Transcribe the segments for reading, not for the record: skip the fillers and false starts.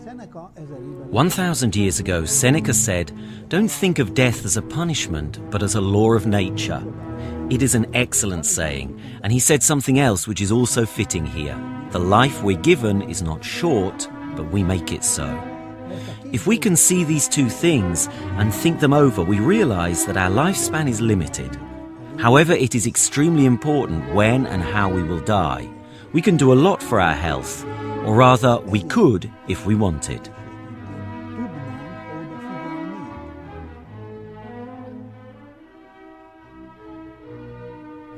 1,000 years ago, Seneca said, "Don't think of death as a punishment, but as a law of nature." It is an excellent saying, and he said something else which is also fitting here. The life we're given is not short, but we make it so. If we can see these two things and think them over, we realize that our lifespan is limited. However, it is extremely important when and how we will die. We can do a lot for our health, or rather, we could if we wanted.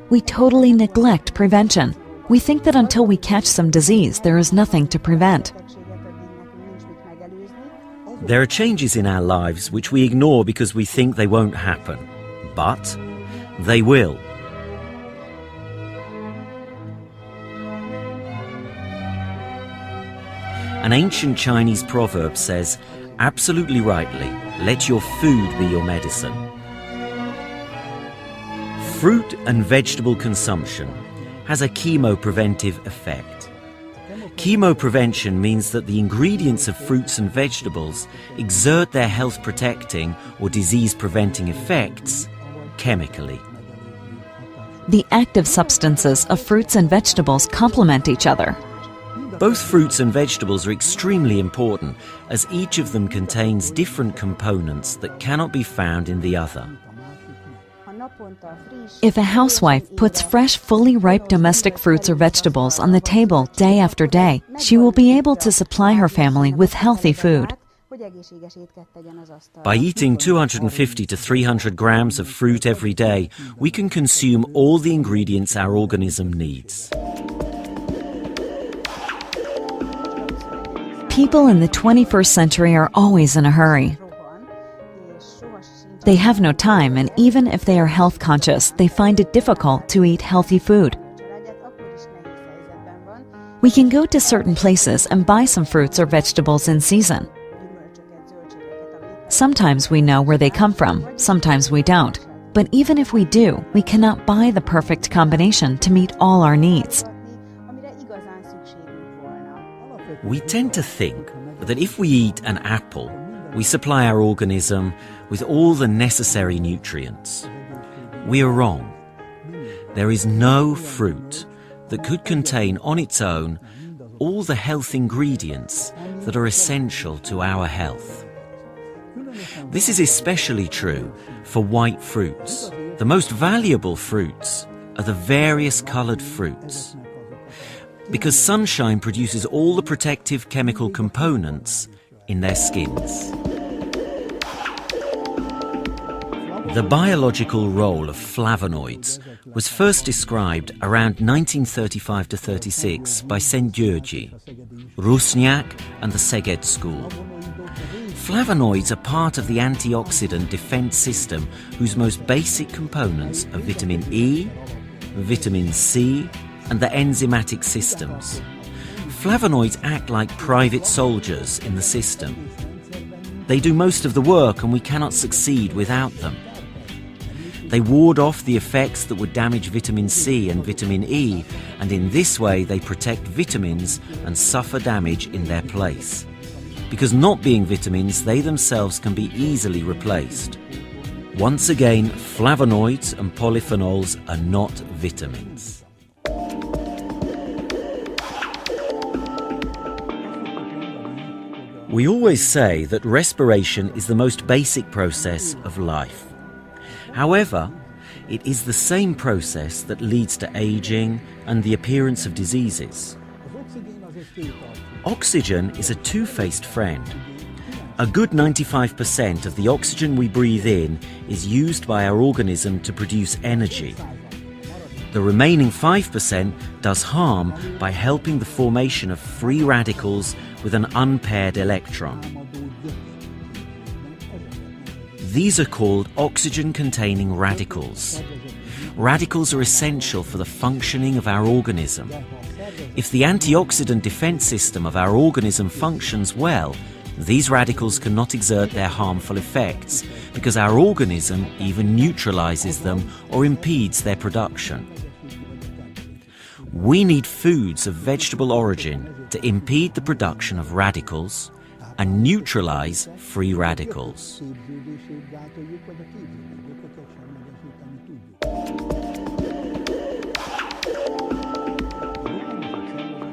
We totally neglect prevention. We think that until we catch some disease, there is nothing to prevent. There are changes in our lives which we ignore because we think they won't happen. But they will. An ancient Chinese proverb says, absolutely rightly, let your food be your medicine. Fruit and vegetable consumption has a chemopreventive effect. Chemoprevention means that the ingredients of fruits and vegetables exert their health-protecting or disease-preventing effects chemically. The active substances of fruits and vegetables complement each other. Both fruits and vegetables are extremely important, as each of them contains different components that cannot be found in the other. If a housewife puts fresh, fully ripe domestic fruits or vegetables on the table day after day, she will be able to supply her family with healthy food. By eating 250 to 300 grams of fruit every day, we can consume all the ingredients our organism needs. People in the 21st century are always in a hurry. They have no time, and even if they are health conscious, they find it difficult to eat healthy food. We can go to certain places and buy some fruits or vegetables in season. Sometimes we know where they come from, sometimes we don't. But even if we do, we cannot buy the perfect combination to meet all our needs. We tend to think that if we eat an apple, we supply our organism with all the necessary nutrients. We are wrong. There is no fruit that could contain on its own all the health ingredients that are essential to our health. This is especially true for white fruits. The most valuable fruits are the various colored fruits, because sunshine produces all the protective chemical components in their skins. The biological role of flavonoids was first described around 1935 to 36 by Szent-Györgyi, Rusniak and the Szeged School. Flavonoids are part of the antioxidant defense system, whose most basic components are vitamin E, vitamin C, and the enzymatic systems. Flavonoids act like private soldiers in the system. They do most of the work, and we cannot succeed without them. They ward off the effects that would damage vitamin C and vitamin E, and in this way they protect vitamins and suffer damage in their place. Because not being vitamins, they themselves can be easily replaced. Once again, flavonoids and polyphenols are not vitamins. We always say that respiration is the most basic process of life. However, it is the same process that leads to aging and the appearance of diseases. Oxygen is a two-faced friend. A good 95% of the oxygen we breathe in is used by our organism to produce energy. The remaining 5% does harm by helping the formation of free radicals with an unpaired electron. These are called oxygen-containing radicals. Radicals are essential for the functioning of our organism. If the antioxidant defense system of our organism functions well, these radicals cannot exert their harmful effects because our organism even neutralizes them or impedes their production. We need foods of vegetable origin to impede the production of radicals, and neutralize free radicals.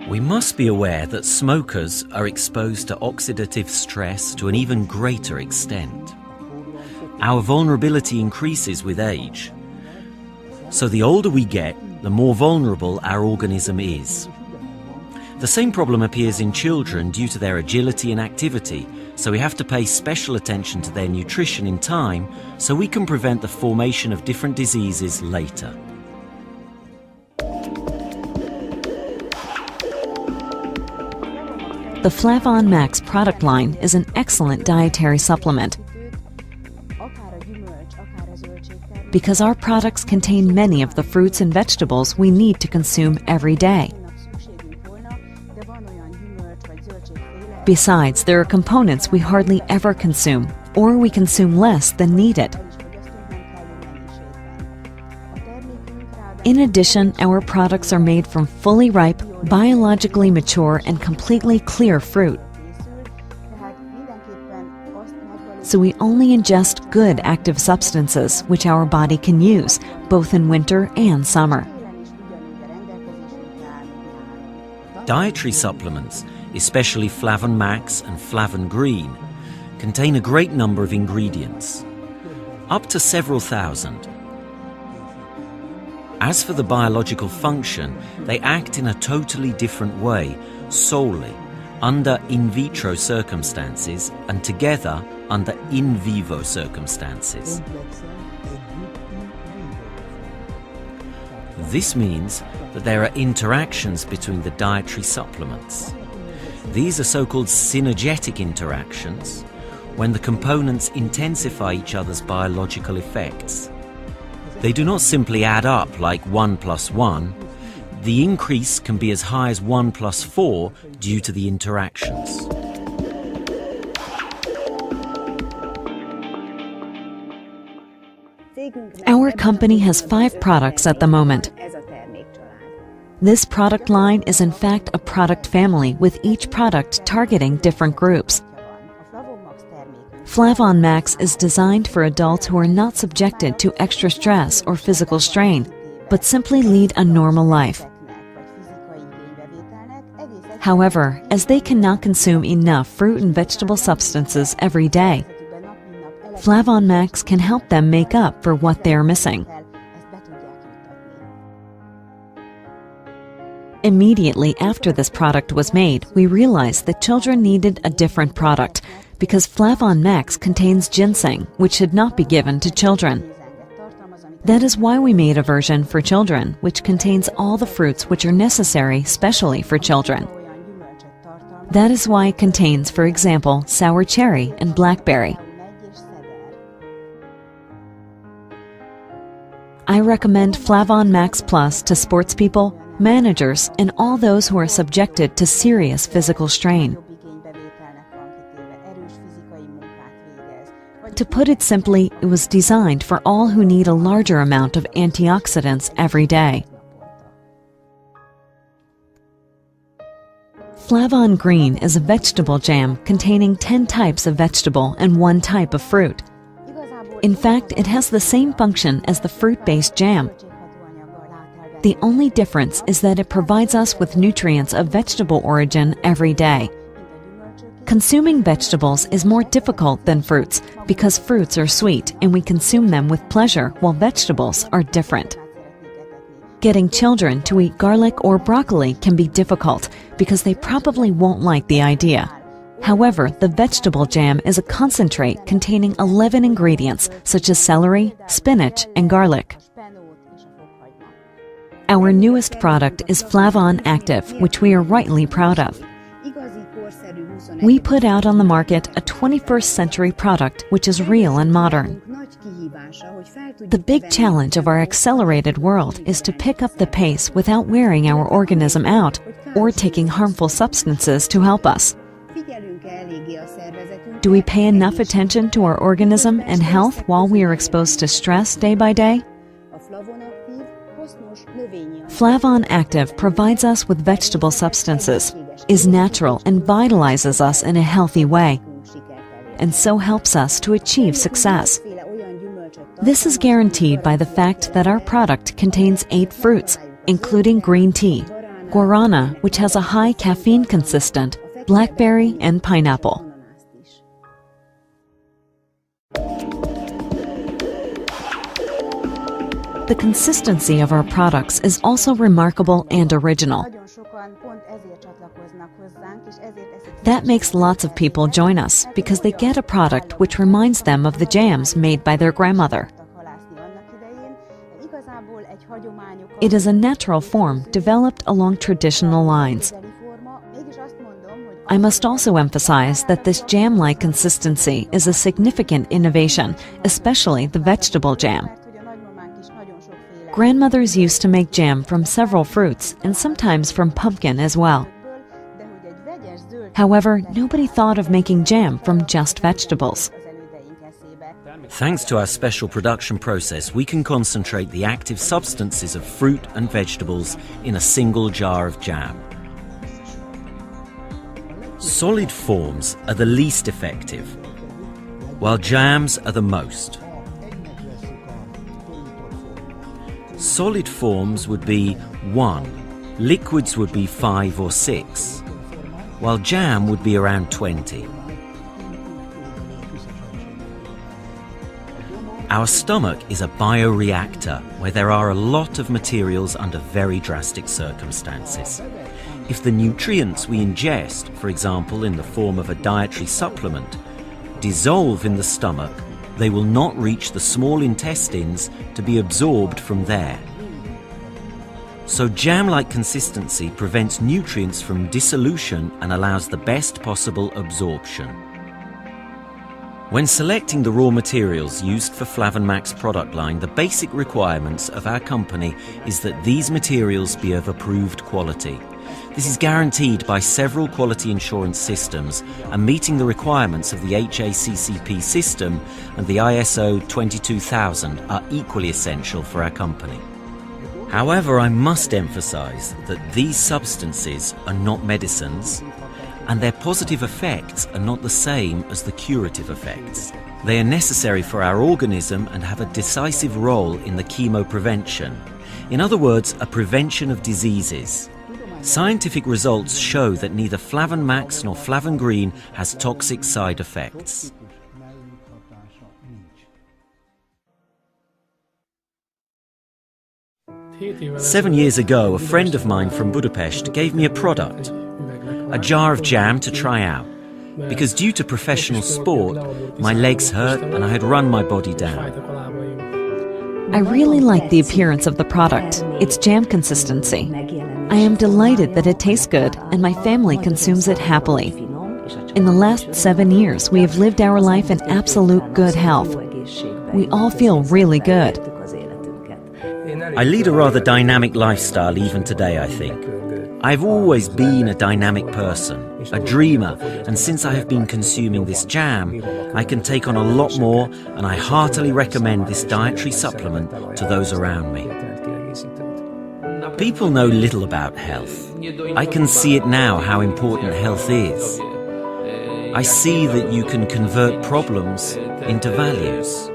We must be aware that smokers are exposed to oxidative stress to an even greater extent. Our vulnerability increases with age. So the older we get, the more vulnerable our organism is. The same problem appears in children due to their agility and activity, so we have to pay special attention to their nutrition in time so we can prevent the formation of different diseases later. The Flavon Max product line is an excellent dietary supplement because our products contain many of the fruits and vegetables we need to consume every day. Besides, there are components we hardly ever consume, or we consume less than needed. In addition, our products are made from fully ripe, biologically mature, and completely clear fruit. So we only ingest good active substances which our body can use, both in winter and summer. Dietary supplements, especially Flavon Max and Flavon Green, contain a great number of ingredients, up to several thousand. As for the biological function, they act in a totally different way, solely under in vitro circumstances and together under in vivo circumstances. This means that there are interactions between the dietary supplements. These are so-called synergetic interactions, when the components intensify each other's biological effects. They do not simply add up like 1 plus 1. The increase can be as high as 1 plus 4 due to the interactions. Our company has 5 products at the moment. This product line is in fact a product family with each product targeting different groups. Flavon Max is designed for adults who are not subjected to extra stress or physical strain, but simply lead a normal life. However, as they cannot consume enough fruit and vegetable substances every day, Flavon Max can help them make up for what they are missing. Immediately after this product was made, we realized that children needed a different product because Flavon Max contains ginseng, which should not be given to children. That is why we made a version for children, which contains all the fruits which are necessary specially for children. That is why it contains, for example, sour cherry and blackberry. I recommend Flavon Max Plus to sports people, managers, and all those who are subjected to serious physical strain. To put it simply, it was designed for all who need a larger amount of antioxidants every day. Flavon Green is a vegetable jam containing 10 types of vegetable and 1 type of fruit. In fact, it has the same function as the fruit-based jam. The only difference is that it provides us with nutrients of vegetable origin every day. Consuming vegetables is more difficult than fruits because fruits are sweet and we consume them with pleasure while vegetables are different. Getting children to eat garlic or broccoli can be difficult because they probably won't like the idea. However, the vegetable jam is a concentrate containing 11 ingredients such as celery, spinach, and garlic. Our newest product is Flavon Active, which we are rightly proud of. We put out on the market a 21st century product which is real and modern. The big challenge of our accelerated world is to pick up the pace without wearing our organism out or taking harmful substances to help us. Do we pay enough attention to our organism and health while we are exposed to stress day by day? Flavon Active provides us with vegetable substances, is natural and vitalizes us in a healthy way, and so helps us to achieve success. This is guaranteed by the fact that our product contains 8 fruits, including green tea, guarana, which has a high caffeine consistent, blackberry, and pineapple. The consistency of our products is also remarkable and original. That makes lots of people join us because they get a product which reminds them of the jams made by their grandmother. It is a natural form developed along traditional lines. I must also emphasize that this jam-like consistency is a significant innovation, especially the vegetable jam. Grandmothers used to make jam from several fruits and sometimes from pumpkin as well. However, nobody thought of making jam from just vegetables. Thanks to our special production process, we can concentrate the active substances of fruit and vegetables in a single jar of jam. Solid forms are the least effective, while jams are the most. Solid forms would be 1, liquids would be 5 or 6, while jam would be around 20. Our stomach is a bioreactor where there are a lot of materials under very drastic circumstances. If the nutrients we ingest, for example in the form of a dietary supplement, dissolve in the stomach, they will not reach the small intestines to be absorbed from there. So jam-like consistency prevents nutrients from dissolution and allows the best possible absorption. When selecting the raw materials used for Flavon Max product line, the basic requirements of our company is that these materials be of approved quality. This is guaranteed by several quality insurance systems, and meeting the requirements of the HACCP system and the ISO 22000 are equally essential for our company. However, I must emphasize that these substances are not medicines, and their positive effects are not the same as the curative effects. They are necessary for our organism and have a decisive role in the chemoprevention. In other words, a prevention of diseases. Scientific results show that neither Flavon Max nor Flavon Green has toxic side effects. Seven years ago, a friend of mine from Budapest gave me a product, a jar of jam to try out, because due to professional sport, my legs hurt and I had run my body down. I really like the appearance of the product, its jam consistency. I am delighted that it tastes good and my family consumes it happily. In the last 7 years, we have lived our life in absolute good health. We all feel really good. I lead a rather dynamic lifestyle even today, I think. I've always been a dynamic person, a dreamer, and since I have been consuming this jam, I can take on a lot more, and I heartily recommend this dietary supplement to those around me. People know little about health. I can see it now how important health is. I see that you can convert problems into values.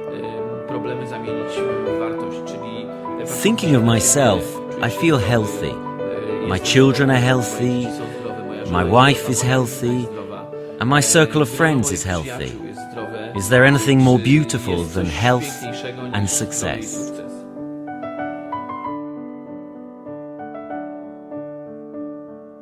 Thinking of myself, I feel healthy. My children are healthy, my wife is healthy, and my circle of friends is healthy. Is there anything more beautiful than health and success?